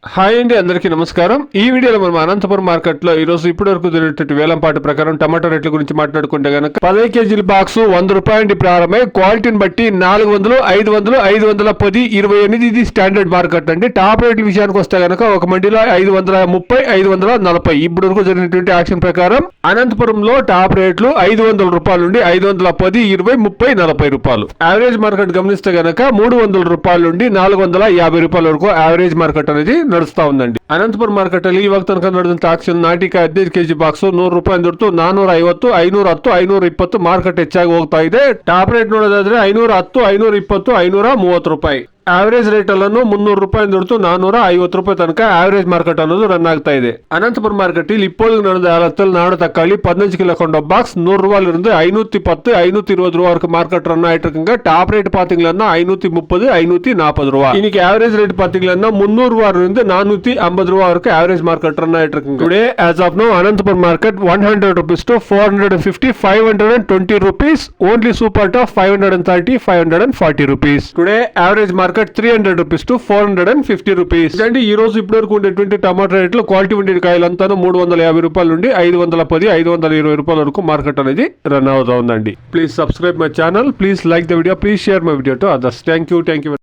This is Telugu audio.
హాయ్ అండి, అందరికీ నమస్కారం. ఈ వీడియోలో మనం అనంతపురం మార్కెట్ లో ఈ రోజు ఇప్పటి వరకు జరిగినటువంటి వేలంపాటు ప్రకారం టమాటో రేట్ల గురించి మాట్లాడుకుంటే గనక 10 కేజీల బాక్స్ 100 రూపాయల నుండి ప్రారంభమై క్వాలిటీని బట్టి 400, 500, 510, 28 ఇది స్టాండర్డ్ మార్కెట్ అండి. టాప్ రేట్ల విషయానికి వస్తే గనక ఒక మండీలో 530, 540. ఇప్పటి వరకు జరిగినటువంటి యాక్షన్ ప్రకారం అనంతపురంలో టాప్ రేట్లు 500 రూపాయల నుండి 510, 20, 30, 40 రూపాయలు. యావరేజ్ మార్కెట్ గమనిస్తే గనక 300 రూపాయల నుండి 450 రూపాయల వరకు యావరేజ్ మార్కెట్ అనేది ನಡಿಸ್ತಾ ఉందండి. ಅನಂತಪುರ ಮಾರ್ಕೆಟ್ ಅಲ್ಲಿ ಇವಾಗ ತನಕ ನಡೆದಂತ ಆಕ್ಷನ್ ನಾಟಿಕಾಯಿ 15 ಕೆಜಿ ಬಾಕ್ಸ್ 100 ರೂಪಾಯಿ ದುಡ್ಡು 450, 510, 520 ಮಾರ್ಕೆಟ್ ಹೆಚ್ಚಾಗಿ ಹೋಗ್ತಾ ಇದೆ. ಟಾಪ್ ರೇಟ್ ನೋಡೋದಾದ್ರೆ 510, 520, 530 ರೂಪಾಯಿ. యావరేజ్ రేట్లను 300 రూపాయలు ದುಡ್ಡು 450 ರೂಪಾಯಿ ತನಕ యావరేజ్ మార్కెట్ ಅನ್ನೋದು ರನ್ ಆಗ್ತಾ ಇದೆ. ಅನಂತಪುರ ಮಾರ್ಕೆಟ್ ಇಲ್ಲಿ இப்பொழுது நடந்த ஏலத்தில் நாடு தக்காளி 15 கிலோ கொண்ட பாக்ஸ் 100 ரூபாயில இருந்து 510, 520 ரூபா வரைக்கும் மார்க்கெட் ரன் ஆயிட்டு இருக்குங்க. டாப் ரேட் பாத்தீங்கன்னா 530, 540 ரூபா. இன்னைக்கு ஆவரேஜ் ரேட் பாத்தீங்கன்னா 300 ரூபாயில இருந்து 450 ரூபா வரைக்கும் ஆவரேஜ் மார்க்கெட் ரன் ஆயிட்டு இருக்குங்க. Today as of now Anantapur market 100 rupees to 450, 520 rupees. Only super top 530, 540 rupees. Today average market 300 rupees to 450 rupees. అంటే ఈ రోజు ఇప్పటి వరకు ఉండేటువంటి టమాటా రేట్లు క్వాలిటీ ఉండే కాయలంతా 350 రూపాయల నుండి 510, 520 రూపాయల వరకు మార్కెట్ అనేది రన్ అవుతా ఉందండి. Please subscribe my channel, please like the video, please share my video to others. Thank you.